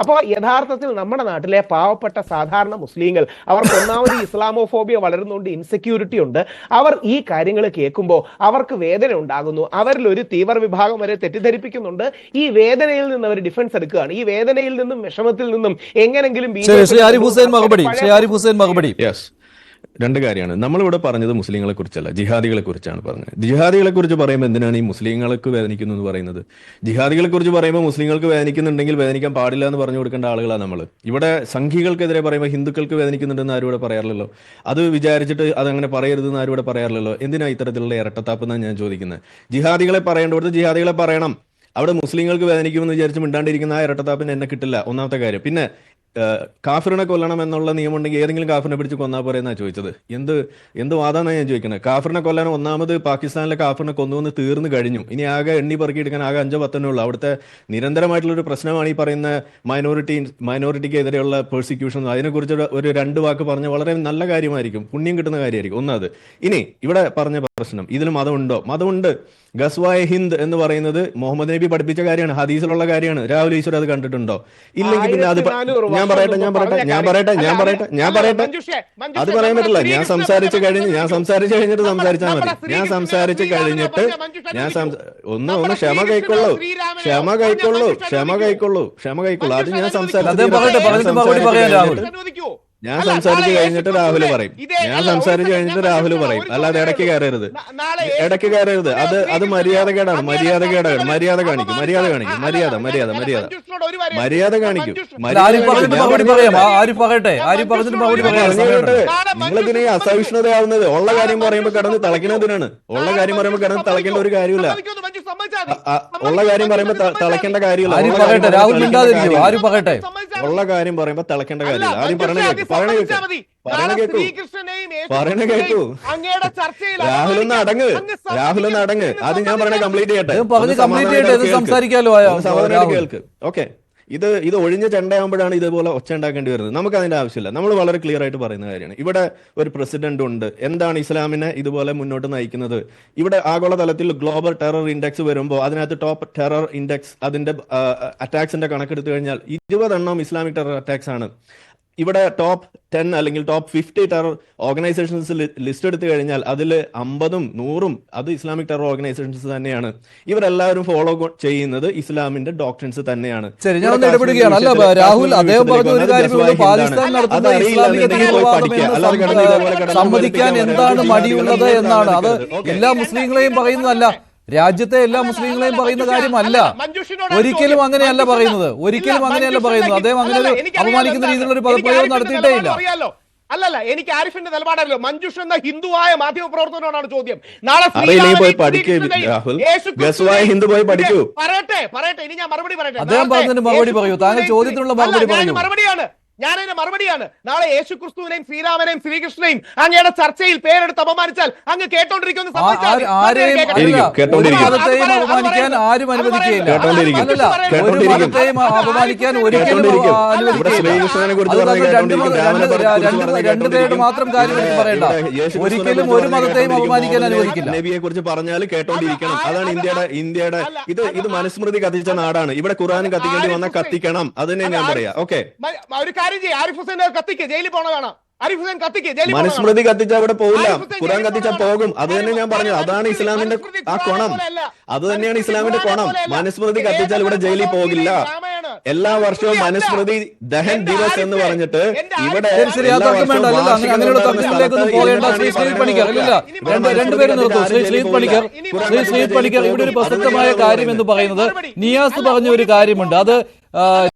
അപ്പോൾ യഥാർത്ഥത്തിൽ നമ്മുടെ നാട്ടിലെ പാവപ്പെട്ട സാധാരണ മുസ്ലിങ്ങൾ അവർക്ക് ഒന്നാമത് ഇസ്ലാമോഫോബിയ വളരുന്നുണ്ട്, ഇൻസെക്യൂരിറ്റി ഉണ്ട്. അവർ ഈ കാര്യങ്ങൾ കേൾക്കുമ്പോൾ അവർക്ക് വേദന ഉണ്ടാകുന്നു. അവരിൽ ഒരു തീവ്ര വിഭാഗം വരെ തെറ്റിദ്ധരിപ്പിക്കുന്നുണ്ട്. ഈ വേദനയിൽ നിന്ന് അവർ ഡിഫൻസ് എടുക്കുകയാണ്. ഈ വേദനയിൽ നിന്നും വിഷമത്തിൽ നിന്നും എങ്ങനെങ്കിലും രണ്ട് കാര്യമാണ് നമ്മളിവിടെ പറഞ്ഞത്. മുസ്ലിങ്ങളെ കുറിച്ചല്ല, ജിഹാദികളെ കുറിച്ചാണ് പറഞ്ഞത്. ജിഹാദികളെ കുറിച്ച് പറയുമ്പോൾ എന്തിനാണ് ഈ മുസ്ലിങ്ങൾക്ക് വേദനിക്കുന്നു എന്ന് പറയുന്നത്? ജിഹാദികളെ കുറിച്ച് പറയുമ്പോൾ മുസ്ലിങ്ങൾക്ക് വേദനിക്കുന്നുണ്ടെങ്കിൽ വേദനിക്കാൻ പാടില്ല എന്ന് പറഞ്ഞു കൊടുക്കേണ്ട ആളുകളാണ് നമ്മൾ. ഇവിടെ സംഘികൾക്കെതിരെ പറയുമ്പോൾ ഹിന്ദുക്കൾക്ക് വേദനിക്കുന്നുണ്ടെന്ന് ആരും ഇവിടെ പറയാറില്ലല്ലോ. അത് വിചാരിച്ചിട്ട് അതങ്ങനെ പറയരുതെന്ന് ആരും ഇവിടെ പറയാറില്ലല്ലോ. എന്തിനാ ഇത്തരത്തിലുള്ള ഇരട്ടത്താപ്പ് എന്നാണ് ഞാൻ ചോദിക്കുന്നത്. ജിഹാദികളെ പറയേണ്ടടുത്ത് ജിഹാദികളെ പറയണം. അവിടെ മുസ്ലിങ്ങൾക്ക് വേദനിക്കുമെന്ന് വിചാരിച്ച് മിണ്ടാണ്ടിരിക്കുന്ന ആ ഇരട്ടത്താപ്പിന് എന്നെ കിട്ടില്ല, ഒന്നാമത്തെ കാര്യം. പിന്നെ കാഫിറിനെ കൊല്ലണം എന്നുള്ള നിയമം ഉണ്ടെങ്കിൽ ഏതെങ്കിലും കാഫിറിനെ പിടിച്ച് കൊന്നാൽ പോരെ എന്നാണ് ചോദിച്ചത്. എന്ത് വാദമാണ് ഞാൻ ചോദിക്കുന്നത്? കാഫിറിനെ കൊല്ലാൻ ഒന്നാമത് പാകിസ്ഥാനിലെ കാഫിറിനെ കൊന്നുവന്ന് തീർന്നു കഴിഞ്ഞു. ഇനി ആകെ എണ്ണി പെറുക്കിയെടുക്കാൻ ആകെ 5-10 ഉള്ളൂ. അവിടുത്തെ നിരന്തരമായിട്ടുള്ളൊരു പ്രശ്നമാണ് ഈ പറയുന്ന മൈനോറിറ്റിക്കെതിരെയുള്ള പെർസിക്യൂഷൻ. അതിനെക്കുറിച്ച് ഒരു 2 വാക്ക് പറഞ്ഞ വളരെ നല്ല കാര്യമായിരിക്കും, പുണ്യം കിട്ടുന്ന കാര്യമായിരിക്കും. ഒന്നത്. ഇനി ഇവിടെ പറഞ്ഞ പ്രശ്നം, ഇതിൽ മതമുണ്ടോ? മതമുണ്ട്. ഗസ്വായ ഹിന്ദ് എന്ന് പറയുന്നത് മുഹമ്മദ് നബി പഠിപ്പിച്ച കാര്യമാണ്, ഹദീസിലുള്ള കാര്യമാണ്. രാഹുൽ ഈശ്വർ അത് കണ്ടിട്ടുണ്ടോ? ഇല്ലെങ്കിൽ പിന്നെ അത് ഞാൻ പറയട്ടെ അത് പറയാൻ പറ്റില്ല. ഞാൻ സംസാരിച്ചു കഴിഞ്ഞിട്ട് സംസാരിച്ചാൽ മതി. ഞാൻ സംസാരിച്ചു കഴിഞ്ഞിട്ട് ഒന്ന് ക്ഷമ കൈക്കൊള്ളൂ. അത് ഞാൻ സംസാരിച്ചു കഴിഞ്ഞിട്ട് രാഹുൽ പറയും. അല്ലാതെ ഇടയ്ക്ക് കയറരുത്. അത് മര്യാദകേടാണ്. മര്യാദ കാണിക്കും. നിങ്ങളിതിനെ അസഹിഷ്ണുതയാവുന്നത് ഉള്ള കാര്യം പറയുമ്പോ കിടന്ന് തിളയ്ക്കുന്നതിനാണ്. ഉള്ള കാര്യം പറയുമ്പോ കിടന്ന് തിളയ്ക്കേണ്ട ഒരു കാര്യമില്ല. ഉള്ള കാര്യം പറയുമ്പോ തിളയ്ക്കേണ്ട കാര്യമില്ല. ഉള്ള കാര്യം പറയുമ്പോ തിളയ്ക്കേണ്ട കാര്യമില്ല. ആദ്യം പറയണ കേട്ടു. രാഹുലൊന്ന് അടങ്ങ്. അത് ഞാൻ പറയണ കംപ്ലീറ്റ് ചെയ്യട്ടെ. കേൾക്ക്. ഓക്കെ. ഇത് ഒഴിഞ്ഞ ചെണ്ടയാകുമ്പോഴാണ് ഇതുപോലെ ഒച്ച ഉണ്ടാക്കേണ്ടി വരുന്നത്. നമുക്ക് അതിന്റെ ആവശ്യമില്ല. നമ്മൾ വളരെ ക്ലിയർ ആയിട്ട് പറയുന്ന കാര്യമാണ്. ഇവിടെ ഒരു പ്രസിഡന്റ് ഉണ്ട്. എന്താണ് ഇസ്ലാമിനെ ഇതുപോലെ മുന്നോട്ട് നയിക്കുന്നത്? ഇവിടെ ആഗോളതലത്തിൽ ഗ്ലോബൽ ടെറർ ഇൻഡെക്സ് വരുമ്പോൾ അതിനകത്ത് ടോപ്പ് ടെറർ ഇൻഡെക്സ് അതിന്റെ അറ്റാക്സിന്റെ കണക്കെടുത്തു കഴിഞ്ഞാൽ 20 ഇസ്ലാമിക് ടെറർ അറ്റാക്സ് ആണ്. ഇവിടെ ടോപ്പ് 10 അല്ലെങ്കിൽ ടോപ്പ് 50 ടെറർ ഓർഗനൈസേഷൻസ് ലിസ്റ്റ് എടുത്തു കഴിഞ്ഞാൽ അതിൽ 50ഉം 100ഉം അത് ഇസ്ലാമിക് ടെറർ ഓർഗനൈസേഷൻസ് തന്നെയാണ്. ഇവരെല്ലാവരും ഫോളോ ചെയ്യുന്നത് ഇസ്ലാമിന്റെ ഡോക്ട്രിൻസ് തന്നെയാണ്. സമ്മതിക്കാൻ എന്താണ് മടിയുള്ളത് എന്നാണ്. അത് എല്ലാ മുസ്ലിങ്ങളെയും പറയുന്നതല്ല, രാജ്യത്തെ എല്ലാ മുസ്ലിങ്ങളെയും പറയുന്ന കാര്യമല്ല. ഒരിക്കലും അങ്ങനെയല്ല പറയുന്നത്. അദ്ദേഹം അങ്ങനെ ഒരു അപമാനിക്കുന്ന രീതിയിലുള്ള ഒരു പദപ്രയോഗം നടത്തിയിട്ടേ ഇല്ല. അല്ലല്ല, എനിക്ക് ആരിഫിന്റെ നിലപാടല്ലോ. മഞ്ജുഷ് എന്ന ഹിന്ദുവായ മാധ്യമ പ്രവർത്തനോടാണ് ചോദ്യം. നാളെ പറയട്ടെ. ഇനി ഞാൻ മറുപടി പറയട്ടെ. അദ്ദേഹം പറഞ്ഞതിന് മറുപടി പറയൂ. താങ്കൾ ചോദ്യത്തിനുള്ള മറുപടി പറയൂ. ഞാനതിന്റെ മറുപടിയാണ്. നാളെ യേശു ക്രിസ്തുവിനെയും ശ്രീരാമനെയും ശ്രീകൃഷ്ണനെയും അങ്ങയുടെ ചർച്ചയിൽ പേരെടുത്ത് അപമാനിച്ചാൽ അങ്ങ് കേട്ടോണ്ടിരിക്കുമെന്ന് അപമാനിക്കാൻ ആരും അനുവദിക്കുകയില്ല. അപമാനിക്കാൻ ഒരിക്കലും രണ്ടുപേരുടെ മാത്രം കാര്യം എനിക്ക് പറയണ്ട. ഒരിക്കലും ഒരു മതത്തെയും അപമാനിക്കാൻ അനുവദിക്കില്ല. നബിയെ കുറിച്ച് പറഞ്ഞാൽ കേട്ടോണ്ടിരിക്കണം. അതാണ് ഇന്ത്യയുടെ ഇത് മനുസ്മൃതി കത്തിച്ച നാടാണ്. ഇവിടെ ഖുർആൻ കത്തിക്കേണ്ടി വന്ന കത്തിക്കണം. അതിനെ ഞാൻ പറയാം. ഓക്കെ, മനുസ്മൃതി കത്തിച്ചാൽ അവിടെ പോകില്ല, ഖുർആൻ കത്തിച്ചാൽ പോകും. അത് തന്നെ ഞാൻ പറഞ്ഞത്. അതാണ് ഇസ്ലാമിന്റെ ആ കോണം. അത് തന്നെയാണ് ഇസ്ലാമിന്റെ കോണം. മനുസ്മൃതി കത്തിച്ചാൽ ഇവിടെ ജയിലിൽ പോകില്ല. എല്ലാ വർഷവും മനുസ്മൃതി ദഹൻ ദിവസ് എന്ന് പറഞ്ഞിട്ട് ഇവിടെ ഇവിടെ ഒരു പ്രസക്തമായ കാര്യം എന്ന് പറയുന്നത് നിയാസ് പറഞ്ഞ ഒരു കാര്യമുണ്ട്. അത്